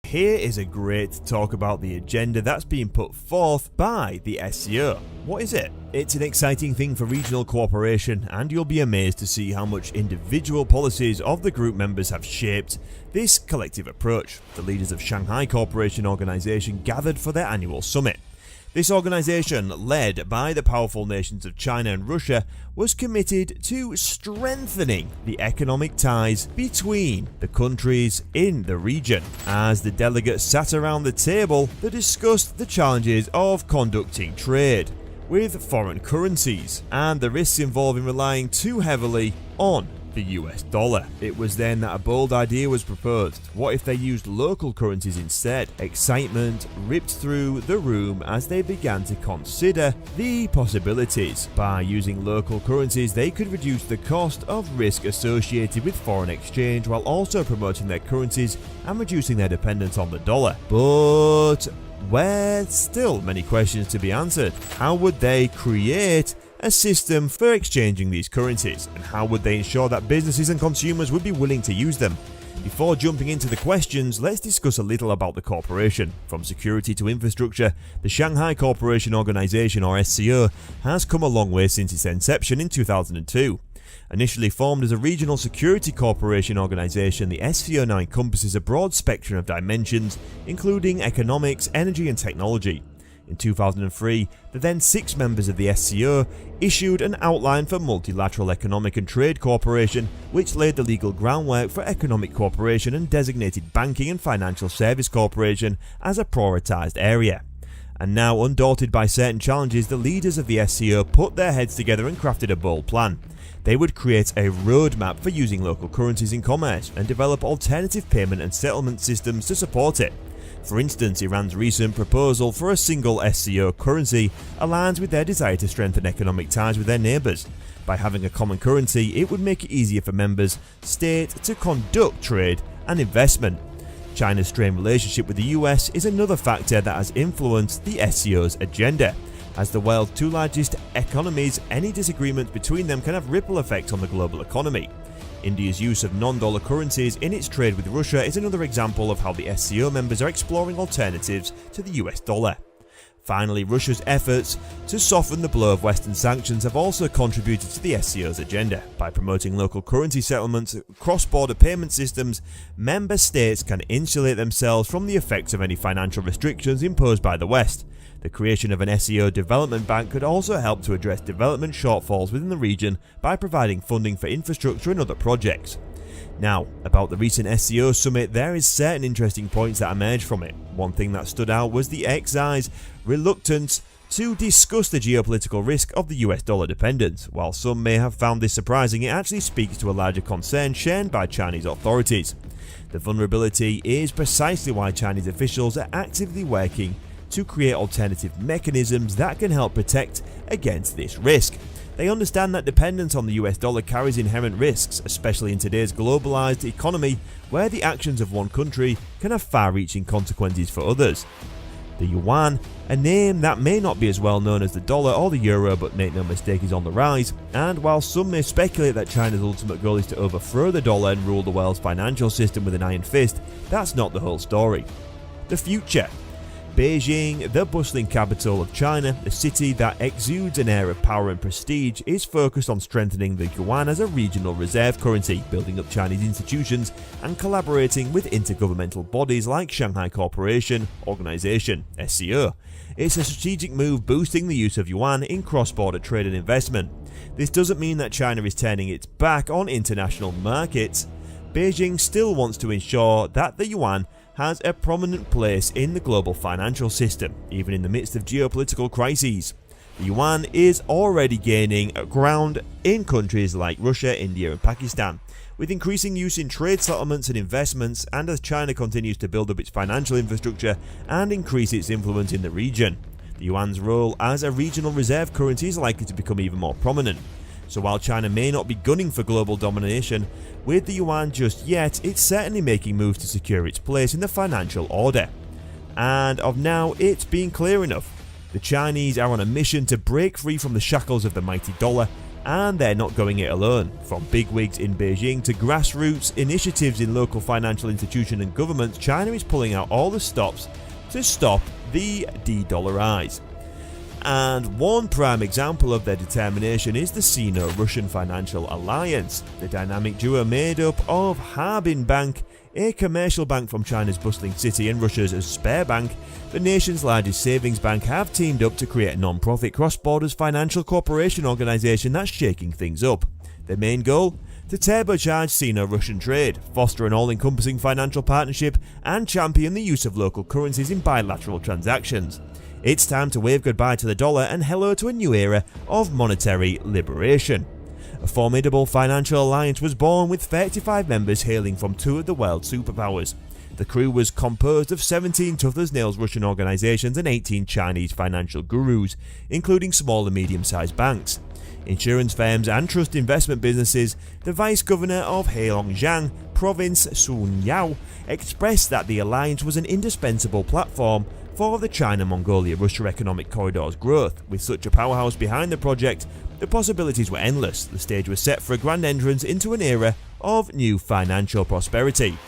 Here is a great talk about the agenda that's being put forth by the SCO. What is it? It's an exciting thing for regional cooperation, and you'll be amazed to see how much individual policies of the group members have shaped this collective approach. The leaders of Shanghai Cooperation Organization gathered for their annual summit. This organization, led by the powerful nations of China and Russia, was committed to strengthening the economic ties between the countries in the region. As the delegates sat around the table, they discussed the challenges of conducting trade with foreign currencies and the risks involved in relying too heavily on the US dollar. It was then that a bold idea was proposed. What if they used local currencies instead? Excitement ripped through the room as they began to consider the possibilities. By using local currencies, they could reduce the cost of risk associated with foreign exchange while also promoting their currencies and reducing their dependence on the dollar. But were still many questions to be answered. How would they create a system for exchanging these currencies, and how would they ensure that businesses and consumers would be willing to use them? Before jumping into the questions, let's discuss a little about the corporation. From security to infrastructure, the Shanghai Cooperation Organization, or SCO, has come a long way since its inception in 2002. Initially formed as a regional security cooperation organization, the SCO now encompasses a broad spectrum of dimensions, including economics, energy and technology. In 2003, the then 6 members of the SCO issued an outline for multilateral economic and trade cooperation, which laid the legal groundwork for economic cooperation and designated banking and financial service cooperation as a prioritized area. And now, undaunted by certain challenges, the leaders of the SCO put their heads together and crafted a bold plan. They would create a roadmap for using local currencies in commerce and develop alternative payment and settlement systems to support it. For instance, Iran's recent proposal for a single SCO currency aligns with their desire to strengthen economic ties with their neighbours. By having a common currency, it would make it easier for members states to conduct trade and investment. China's strained relationship with the US is another factor that has influenced the SCO's agenda. As the world's 2 largest economies, any disagreement between them can have ripple effects on the global economy. India's use of non-dollar currencies in its trade with Russia is another example of how the SCO members are exploring alternatives to the US dollar. Finally, Russia's efforts to soften the blow of Western sanctions have also contributed to the SCO's agenda. By promoting local currency settlements, cross-border payment systems, member states can insulate themselves from the effects of any financial restrictions imposed by the West. The creation of an SCO development bank could also help to address development shortfalls within the region by providing funding for infrastructure and other projects. Now, about the recent SCO summit, there is certain interesting points that emerged from it. One thing that stood out was the XI's reluctance to discuss the geopolitical risk of the US dollar dependence. While some may have found this surprising, it actually speaks to a larger concern shared by Chinese authorities. The vulnerability is precisely why Chinese officials are actively working to create alternative mechanisms that can help protect against this risk. They understand that dependence on the US dollar carries inherent risks, especially in today's globalized economy where the actions of one country can have far-reaching consequences for others. The yuan, a name that may not be as well known as the dollar or the euro, but make no mistake is on the rise, and while some may speculate that China's ultimate goal is to overthrow the dollar and rule the world's financial system with an iron fist, that's not the whole story. The future. Beijing, the bustling capital of China, a city that exudes an air of power and prestige, is focused on strengthening the yuan as a regional reserve currency, building up Chinese institutions, and collaborating with intergovernmental bodies like Shanghai Cooperation Organization (SCO). It's a strategic move boosting the use of yuan in cross-border trade and investment. This doesn't mean that China is turning its back on international markets. Beijing still wants to ensure that the yuan has a prominent place in the global financial system, even in the midst of geopolitical crises. The yuan is already gaining ground in countries like Russia, India and Pakistan, with increasing use in trade settlements and investments, and as China continues to build up its financial infrastructure and increase its influence in the region. The yuan's role as a regional reserve currency is likely to become even more prominent. So while China may not be gunning for global domination with the yuan just yet, it's certainly making moves to secure its place in the financial order. And of now, it's been clear enough. The Chinese are on a mission to break free from the shackles of the mighty dollar And they're not going it alone. From bigwigs in Beijing to grassroots initiatives in local financial institutions and governments, China is pulling out all the stops to stop the de-dollarize. And one prime example of their determination is the Sino-Russian Financial Alliance, the dynamic duo made up of Harbin Bank, a commercial bank from China's bustling city, and Russia's Sberbank, the nation's largest savings bank, have teamed up to create a non-profit cross-borders financial cooperation organisation that's shaking things up. Their main goal? To turbocharge Sino-Russian trade, foster an all-encompassing financial partnership, and champion the use of local currencies in bilateral transactions. It's time to wave goodbye to the dollar and hello to a new era of monetary liberation. A formidable financial alliance was born with 35 members hailing from 2 of the world's superpowers. The crew was composed of 17 tough-as-nails Russian organisations and 18 Chinese financial gurus, including small and medium-sized banks, insurance firms and trust investment businesses. The Vice Governor of Heilongjiang Province, Sun Yao, expressed that the alliance was an indispensable platform for the China-Mongolia-Russia economic corridor's growth. With such a powerhouse behind the project, the possibilities were endless. The stage was set for a grand entrance into an era of new financial prosperity.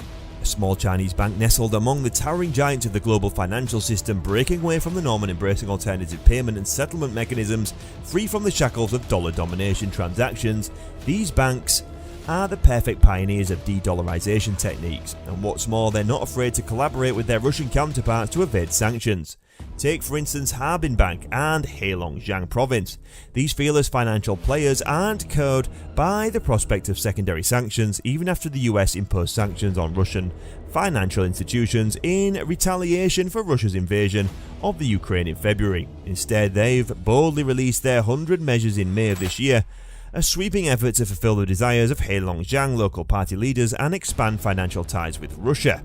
A small Chinese bank nestled among the towering giants of the global financial system, breaking away from the norm and embracing alternative payment and settlement mechanisms, free from the shackles of dollar domination transactions. These banks are the perfect pioneers of de-dollarization techniques, and what's more, they're not afraid to collaborate with their Russian counterparts to evade sanctions. Take for instance Harbin Bank and Heilongjiang Province. These fearless financial players aren't cowed by the prospect of secondary sanctions, even after the US imposed sanctions on Russian financial institutions in retaliation for Russia's invasion of the Ukraine in February. Instead, they've boldly released their 100 measures in May of this year, a sweeping effort to fulfill the desires of Heilongjiang local party leaders and expand financial ties with Russia.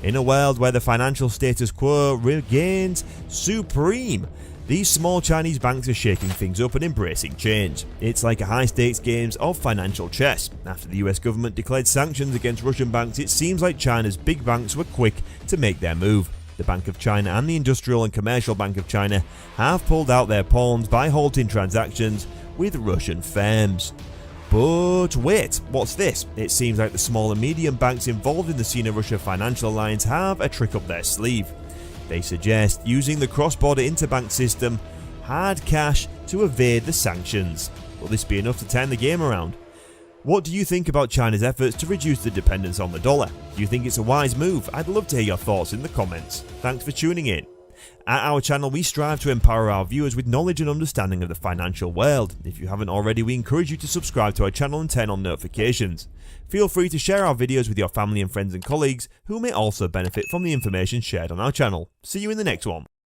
In a world where the financial status quo regains supreme, these small Chinese banks are shaking things up and embracing change. It's like a high-stakes games of financial chess. After the US government declared sanctions against Russian banks, it seems like China's big banks were quick to make their move. The Bank of China and the Industrial and Commercial Bank of China have pulled out their pawns by halting transactions with Russian firms. But wait, what's this? It seems like the small and medium banks involved in the Sino-Russia Financial Alliance have a trick up their sleeve. They suggest using the cross-border interbank system, hard cash, to evade the sanctions. Will this be enough to turn the game around? What do you think about China's efforts to reduce the dependence on the dollar? Do you think it's a wise move? I'd love to hear your thoughts in the comments. Thanks for tuning in. At our channel, we strive to empower our viewers with knowledge and understanding of the financial world. If you haven't already, we encourage you to subscribe to our channel and turn on notifications. Feel free to share our videos with your family and friends and colleagues who may also benefit from the information shared on our channel. See you in the next one.